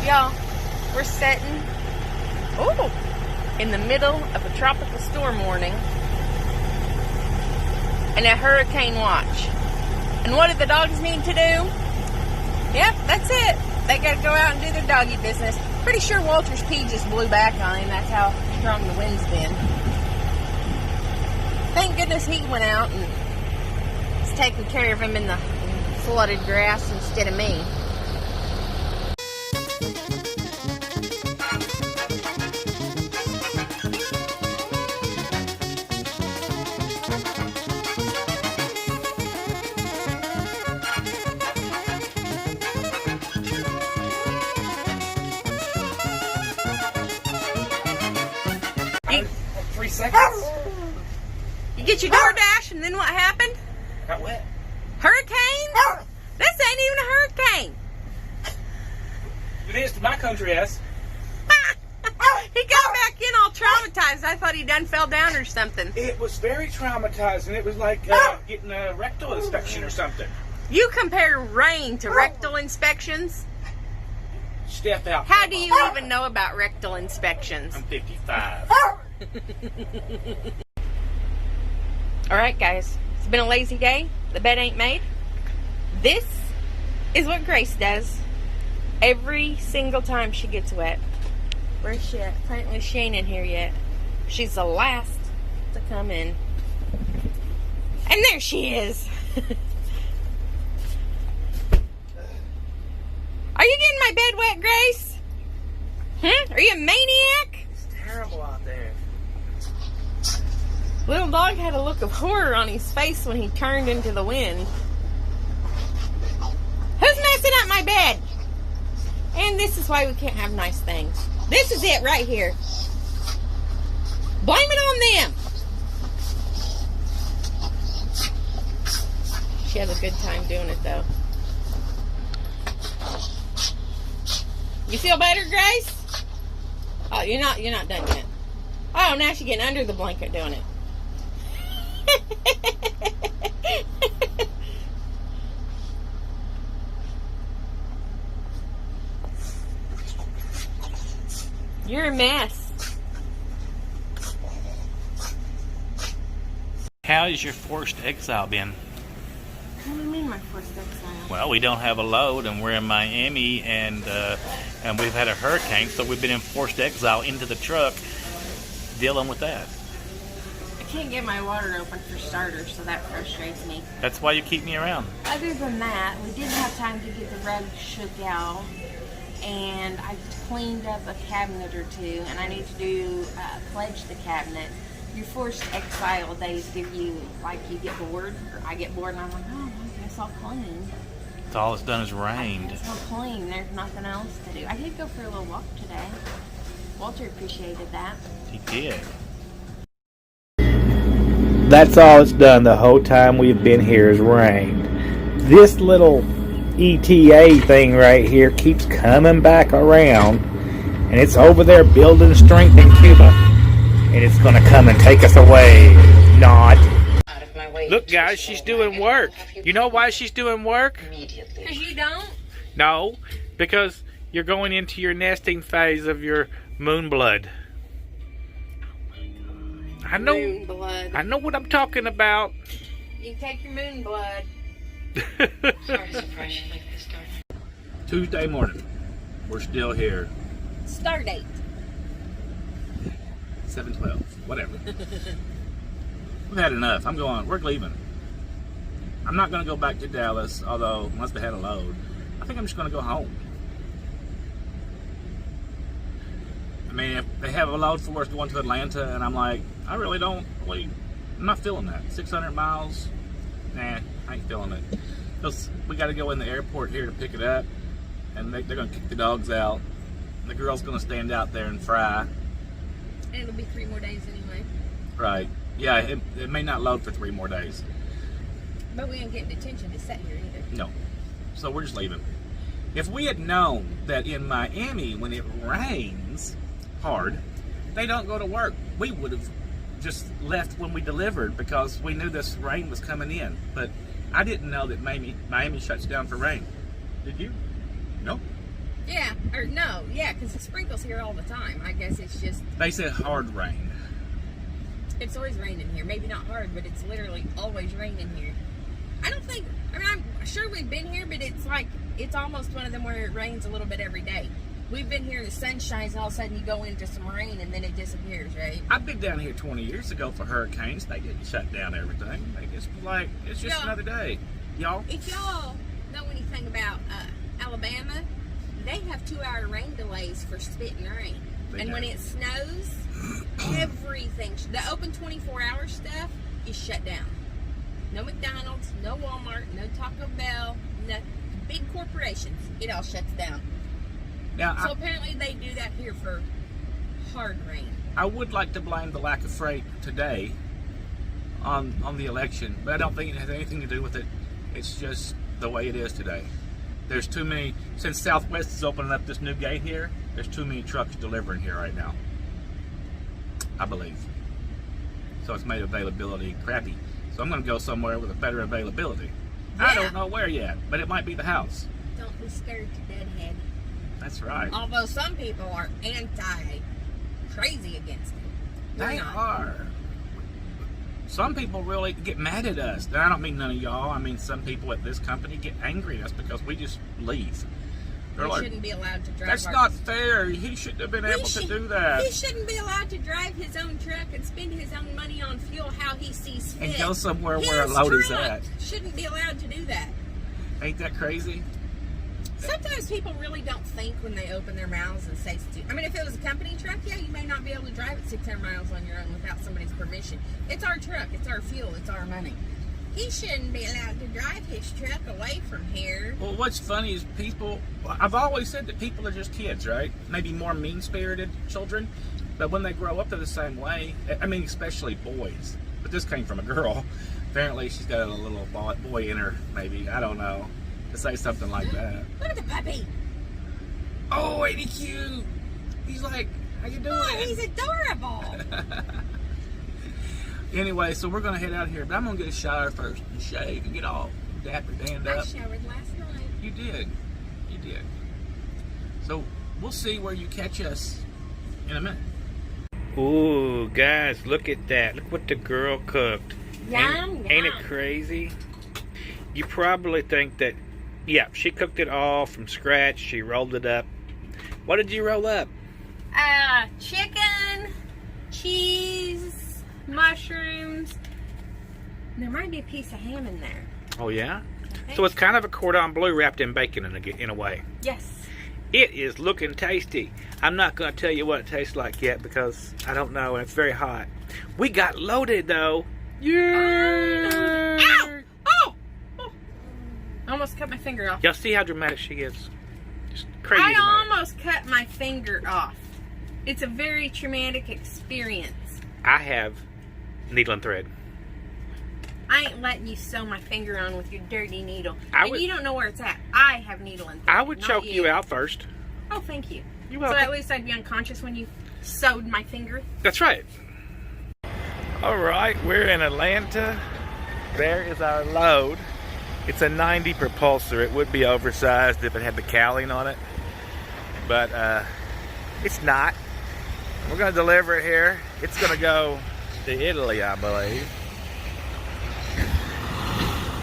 Y'all, we're sitting in the middle of a tropical storm warning and a hurricane watch. And what do the dogs need to do? Yep, that's it. They gotta go out and do their doggy business. Pretty sure Walter's pee just blew back on him. That's how strong the wind's been. Thank goodness he went out and is taking care of him in the flooded grass instead of me. You, 3 seconds. you get your DoorDash and then what happened? Got wet. Hurricane? This ain't even a hurricane. It is to my country ass. He got back in all traumatized. I thought he done fell down or something. It was very traumatizing. It was like getting a rectal inspection or something. You compare rain to rectal inspections? Step out. How do you even know about rectal inspections? I'm 55. Alright guys, it's been a lazy day. The bed ain't made. This is what Grace does every single time she gets wet. Where's she at? Apparently she ain't in here yet. She's the last to come in. And there she is. Are you getting my bed wet, Grace? Are you a maniac? It's terrible out there. Little dog had a look of horror on his face when he turned into the wind. Who's messing up my bed? And this is why we can't have nice things. This is it right here. Blame it on them. She had a good time doing it though. You feel better, Grace? Oh, you're not done yet. Oh, now she's getting under the blanket doing it. You're a mess. How has your forced exile been? What do you mean my forced exile? Well, we don't have a load, and we're in Miami, and we've had a hurricane, so we've been in forced exile into the truck, dealing with that. I can't get my water open for starters, so that frustrates me. That's why you keep me around. Other than that, we didn't have time to get the rug shook out, and I cleaned up a cabinet or two, and I need to do pledge the cabinet. Your forced exile days give you, like, you get bored, or I get bored, and I'm like, oh, I guess I'll clean. It's all it's done is rained. It's all clean. There's nothing else to do. I did go for a little walk today. Walter appreciated that. He did. That's all it's done the whole time we've been here is rained. This little ETA thing right here keeps coming back around, and it's over there building strength in Cuba, and it's going to come and take us away. Not. Look, guys, she's doing work. You know why she's doing work? Because you don't? No, because you're going into your nesting phase of your moon blood. I know. Moon blood. I know what I'm talking about. You can take your moon blood. Tuesday morning. We're still here. Star date. 7:12. Whatever. We've had enough. We're leaving. I'm not going to go back to Dallas, although unless they had a load. I think I'm just going to go home. I mean, if they have a load for us going to Atlanta, and I'm like, I'm not feeling that. 600 miles, nah, I ain't feeling it. Because we got to go in the airport here to pick it up, and they're going to kick the dogs out. And the girl's going to stand out there and fry. And it'll be 3 more days anyway. Right. Yeah, it may not load for 3 more days. But we ain't getting detention to sit here either. No. So we're just leaving. If we had known that in Miami, when it rains hard, they don't go to work, we would have just left when we delivered because we knew this rain was coming in. But I didn't know that Miami shuts down for rain. Did you? Nope. Yeah, or no, yeah, because it sprinkles here all the time. I guess it's just... They said hard rain. It's always raining here. Maybe not hard, but it's literally always raining here. I don't think... I mean, I'm sure we've been here, but it's like... It's almost one of them where it rains a little bit every day. We've been here, the sun shines, and all of a sudden you go into some rain, and then it disappears, right? I've been down here 20 years ago for hurricanes. They didn't shut down everything. They just like, it's just another day. Y'all? If y'all know anything about Alabama, they have 2-hour rain delays for spit and rain. And when it snows, everything, the open 24-hour stuff is shut down. No McDonald's, no Walmart, no Taco Bell, no big corporations. It all shuts down. Now, So apparently they do that here for hard rain. I would like to blame the lack of freight today on the election, but I don't think it has anything to do with it. It's just the way it is today. There's too many, since Southwest is opening up this new gate here, there's too many trucks delivering here right now, I believe. So it's made availability crappy. So I'm going to go somewhere with a better availability. Yeah. I don't know where yet, but it might be the house. Don't be scared to deadhead. That's right. Although some people are crazy against it. They are. Some people really get mad at us. And I don't mean none of y'all. I mean some people at this company get angry at us because we just leave. They're We like, shouldn't be allowed to drive. that's not fair. He shouldn't have been able to do that. He shouldn't be allowed to drive his own truck and spend his own money on fuel how he sees fit. And go somewhere where a His load is truck at. shouldn't be allowed to do that. Ain't that crazy? Sometimes people really don't think when they open their mouths and say I mean, if it was a company truck, yeah, you may not be able to drive it 600 miles on your own without somebody's permission. It's our truck. It's our fuel. It's our money. He shouldn't be allowed to drive his truck away from here. Well, what's funny is people, I've always said that people are just kids, right? Maybe more mean-spirited children. But when they grow up, they're the same way. I mean, especially boys. But this came from a girl. Apparently, she's got a little boy in her, maybe. I don't know. To say something like that. Look at the puppy. Oh, ain't he cute? He's like, how you doing? Oh, he's adorable. Anyway, so we're going to head out here. But I'm going to get a shower first and shave and get all dapper danned I up. showered last night. You did. You did. So we'll see where you catch us in a minute. Ooh, guys, look at that. Look what the girl cooked. Yum, Ain't it yum. crazy? You probably think that, yeah, she cooked it all from scratch. She rolled it up. What did you roll up? Chicken, cheese, mushrooms. There might be a piece of ham in there. Oh, yeah? Okay. So it's kind of a cordon bleu wrapped in bacon in a way. Yes. It is looking tasty. I'm not going to tell you what it tastes like yet because I don't know and it's very hot. We got loaded though. Yeah. Ow! Oh! I almost cut my finger off. Y'all see how dramatic she is? Just crazy I dramatic. almost cut my finger off. It's a very traumatic experience. I have needle and thread. I ain't letting you sew my finger on with your dirty needle. would- you don't know where it's at. I have needle and thread. I would not choke you out first. Oh, thank you. You're So welcome. at least I'd be unconscious when you sewed my finger. That's right. All right, we're in Atlanta. There is our load. It's a 90 propulsor. It would be oversized if it had the cowling on it, but it's not. We're going to deliver it here. It's going to go to Italy, I believe.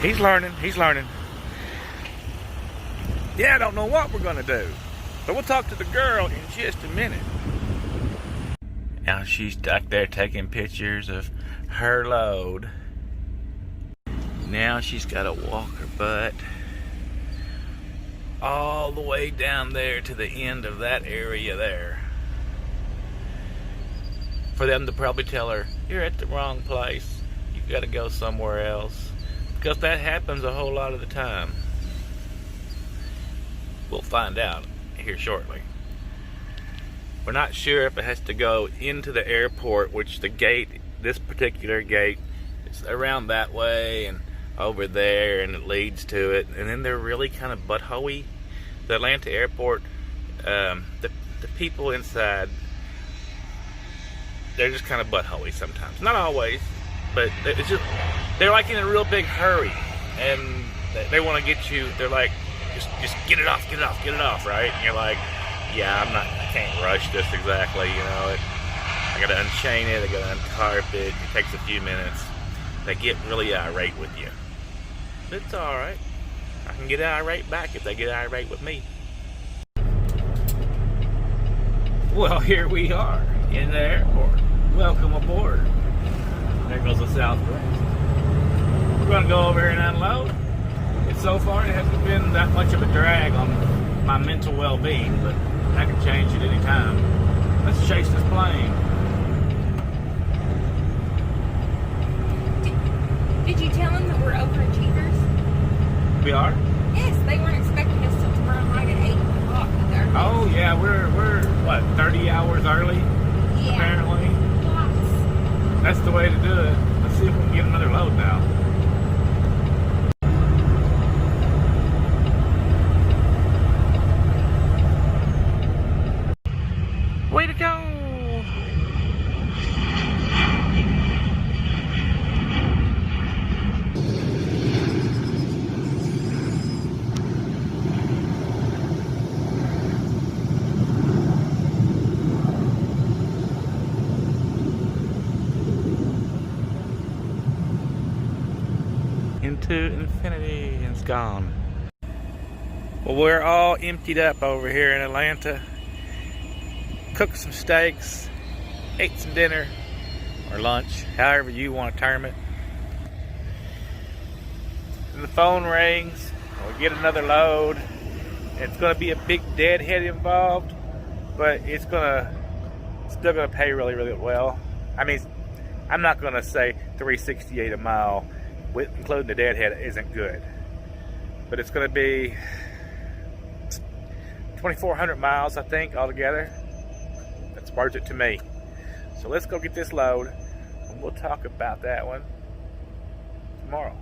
He's learning. He's learning. Yeah, I don't know what we're going to do, but we'll talk to the girl in just a minute. Now she's stuck there taking pictures of her load. Now she's got to walk her butt all the way down there to the end of that area there. For them to probably tell her, you're at the wrong place. You've got to go somewhere else. Because that happens a whole lot of the time. We'll find out here shortly. We're not sure if it has to go into the airport, which the gate, this particular gate, is around that way and over there, and it leads to it. And then they're really kind of buttholy. The Atlanta airport, the people inside, they're just kind of buttholy sometimes. Not always, but it's just, they're like in a real big hurry, and they want to get you. They're like, just get it off, right? And you're like, yeah, I can't rush this exactly, you know. I gotta unchain it, I gotta untarp it. It takes a few minutes. They get really irate with you. But it's alright. I can get irate back if they get irate with me. Well, here we are in the airport. Welcome aboard. There goes the Southwest. We're gonna go over here and unload. And so far, it hasn't been that much of a drag on my mental well-being, but that can change at any time. Let's chase this plane. Did you tell them that we're overachievers? We are? Yes, they weren't expecting us till tomorrow night at 8 o'clock. Oh yeah, we're what, 30 hours early? Yeah. Apparently. Lots. That's the way to do it. Let's see if we can get another load now. Way to go! Into infinity, and it's gone. Well, we're all emptied up over here in Atlanta. Cooked some steaks, ate some dinner, or lunch, however you want to term it. And the phone rings, we get another load. It's going to be a big deadhead involved, but it's still going to pay really, really well. I mean, I'm not going to say $3.68 a mile, including the deadhead, isn't good. But it's going to be 2,400 miles, I think, altogether. That's worth it to me. So let's go get this load, and we'll talk about that one tomorrow.